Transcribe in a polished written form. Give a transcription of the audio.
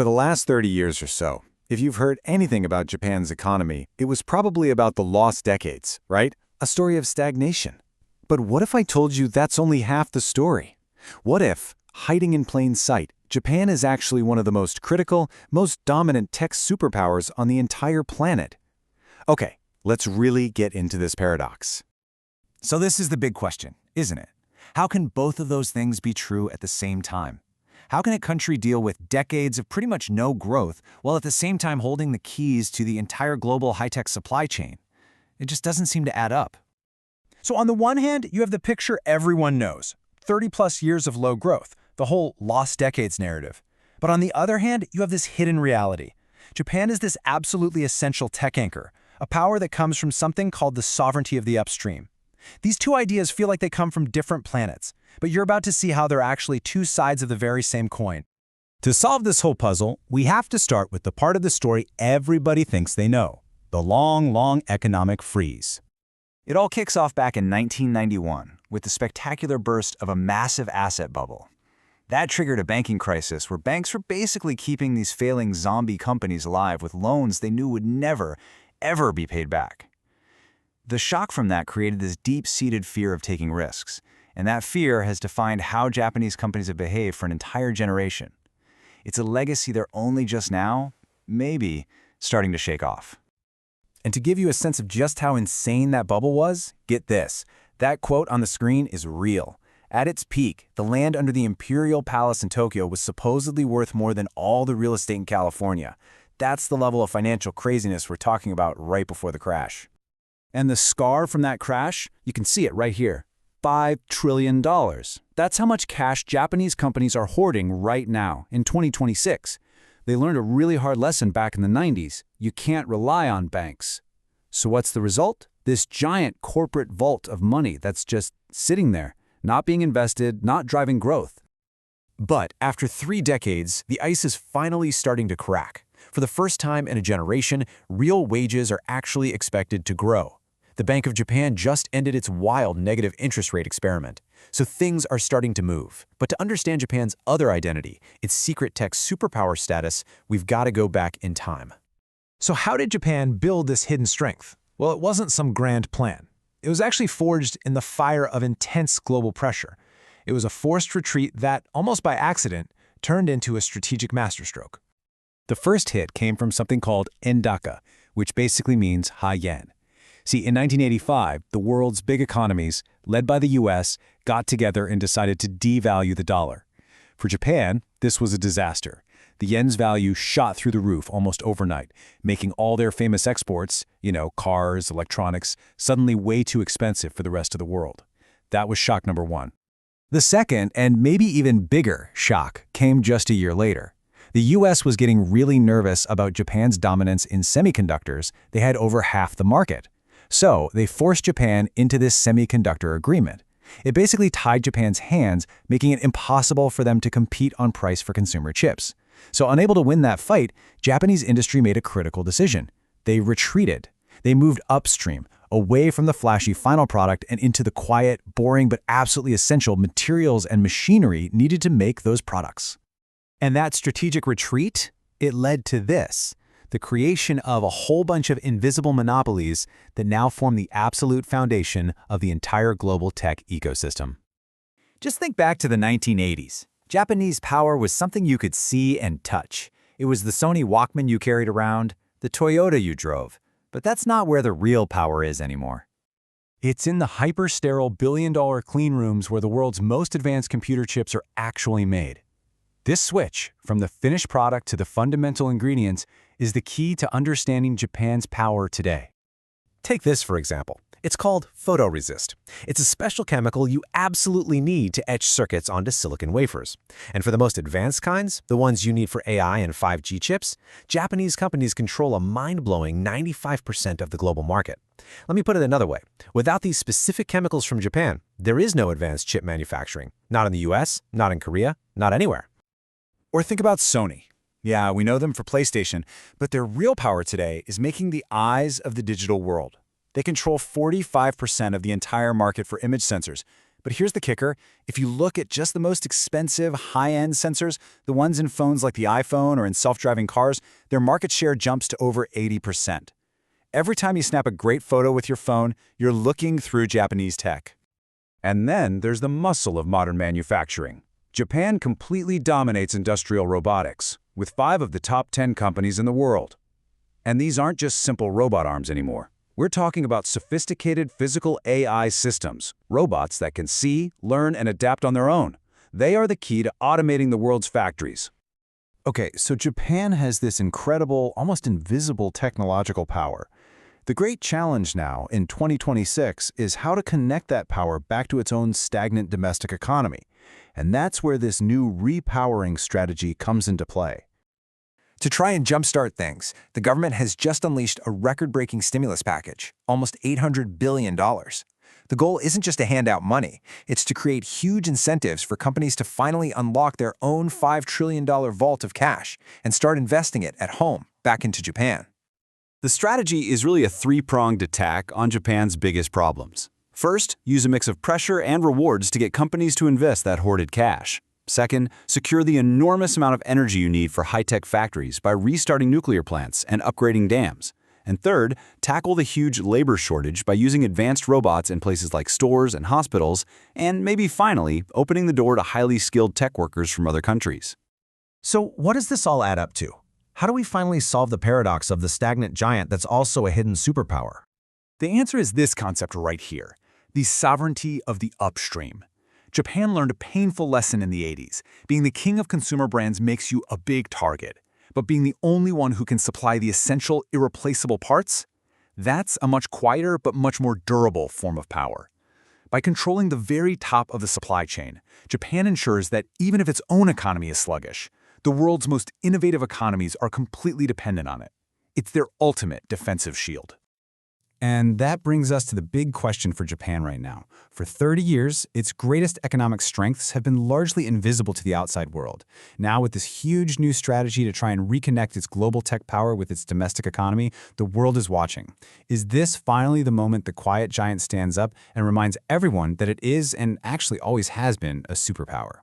For the last 30 years or so, if you've heard anything about Japan's economy, it was probably about the lost decades, right? A story of stagnation. But what if I told you that's only half the story? What if, hiding in plain sight, Japan is actually one of the most critical, most dominant tech superpowers on the entire planet? Okay, let's really get into this paradox. So this is the big question, isn't it? How can both of those things be true at the same time? How can a country deal with decades of pretty much no growth while at the same time holding the keys to the entire global high-tech supply chain? It just doesn't seem to add up. So on the one hand, you have the picture everyone knows, 30-plus years of low growth, the whole lost decades narrative. But on the other hand, you have this hidden reality. Japan is this absolutely essential tech anchor, a power that comes from something called the sovereignty of the upstream. These two ideas feel like they come from different planets, but you're about to see how they're actually two sides of the very same coin. To solve this whole puzzle, we have to start with the part of the story everybody thinks they know, the long economic freeze. It all kicks off back in 1991 with the spectacular burst of a massive asset bubble. That triggered a banking crisis where banks were basically keeping these failing zombie companies alive with loans they knew would never, ever be paid back. The shock from that created this deep-seated fear of taking risks, and that fear has defined how Japanese companies have behaved for an entire generation. It's a legacy they're only just now, maybe, starting to shake off. And to give you a sense of just how insane that bubble was, get this. That quote on the screen is real. At its peak, the land under the Imperial Palace in Tokyo was supposedly worth more than all the real estate in California. That's the level of financial craziness we're talking about right before the crash. And the scar from that crash, you can see it right here. $5 trillion. That's how much cash Japanese companies are hoarding right now, in 2026. They learned a really hard lesson back in the 90s. You can't rely on banks. So what's the result? This giant corporate vault of money that's just sitting there, not being invested, not driving growth. But after 3 decades, the ice is finally starting to crack. For the first time in a generation, real wages are actually expected to grow. The Bank of Japan just ended its wild negative interest rate experiment. So things are starting to move. But to understand Japan's other identity, its secret tech superpower status, we've got to go back in time. So how did Japan build this hidden strength? Well, it wasn't some grand plan. It was actually forged in the fire of intense global pressure. It was a forced retreat that, almost by accident, turned into a strategic masterstroke. The first hit came from something called Endaka, which basically means high yen. See, in 1985, the world's big economies, led by the US, got together and decided to devalue the dollar. For Japan, this was a disaster. The yen's value shot through the roof almost overnight, making all their famous exports, cars, electronics, suddenly way too expensive for the rest of the world. That was shock number one. The second, and maybe even bigger, shock came just a year later. The US was getting really nervous about Japan's dominance in semiconductors. They had over half the market. So they forced Japan into this semiconductor agreement. It basically tied Japan's hands, making it impossible for them to compete on price for consumer chips. So unable to win that fight, Japanese industry made a critical decision. They retreated. They moved upstream, away from the flashy final product and into the quiet, boring, but absolutely essential materials and machinery needed to make those products. And that strategic retreat, it led to this. The creation of a whole bunch of invisible monopolies that now form the absolute foundation of the entire global tech ecosystem. Just think back to the 1980s. Japanese power was something you could see and touch. It was the Sony Walkman you carried around, the Toyota you drove. But that's not where the real power is anymore. It's in the hyper-sterile billion-dollar clean rooms where the world's most advanced computer chips are actually made. This switch, from the finished product to the fundamental ingredients, is the key to understanding Japan's power today. Take this, for example. It's called photoresist. It's a special chemical you absolutely need to etch circuits onto silicon wafers. And for the most advanced kinds, the ones you need for AI and 5G chips, Japanese companies control a mind-blowing 95% of the global market. Let me put it another way. Without these specific chemicals from Japan, there is no advanced chip manufacturing. Not in the US, not in Korea, not anywhere. Or think about Sony. Yeah, we know them for PlayStation, but their real power today is making the eyes of the digital world. They control 45% of the entire market for image sensors, But here's the kicker. If you look at just the most expensive, high-end sensors, the ones in phones like the iPhone or in self-driving cars, their market share jumps to over 80%. Every time you snap a great photo with your phone, you're looking through Japanese tech. And then there's the muscle of modern manufacturing. Japan completely dominates industrial robotics, with 5 of the top 10 companies in the world. And these aren't just simple robot arms anymore. We're talking about sophisticated physical AI systems, robots that can see, learn, and adapt on their own. They are the key to automating the world's factories. Okay, so Japan has this incredible, almost invisible technological power. The great challenge now, in 2026, is how to connect that power back to its own stagnant domestic economy. And that's where this new repowering strategy comes into play. To try and jumpstart things, the government has just unleashed a record-breaking stimulus package, almost $800 billion. The goal isn't just to hand out money, it's to create huge incentives for companies to finally unlock their own $5 trillion vault of cash and start investing it at home, back into Japan. The strategy is really a three-pronged attack on Japan's biggest problems. First, use a mix of pressure and rewards to get companies to invest that hoarded cash. Second, secure the enormous amount of energy you need for high-tech factories by restarting nuclear plants and upgrading dams. And third, tackle the huge labor shortage by using advanced robots in places like stores and hospitals, and maybe finally, opening the door to highly skilled tech workers from other countries. So what does this all add up to? How do we finally solve the paradox of the stagnant giant that's also a hidden superpower? The answer is this concept right here, the sovereignty of the upstream. Japan learned a painful lesson in the 80s. Being the king of consumer brands makes you a big target. But being the only one who can supply the essential, irreplaceable parts? That's a much quieter but much more durable form of power. By controlling the very top of the supply chain, Japan ensures that even if its own economy is sluggish, the world's most innovative economies are completely dependent on it. It's their ultimate defensive shield. And that brings us to the big question for Japan right now. For 30 years, its greatest economic strengths have been largely invisible to the outside world. Now, with this huge new strategy to try and reconnect its global tech power with its domestic economy, the world is watching. Is this finally the moment the quiet giant stands up and reminds everyone that it is, and actually always has been, a superpower?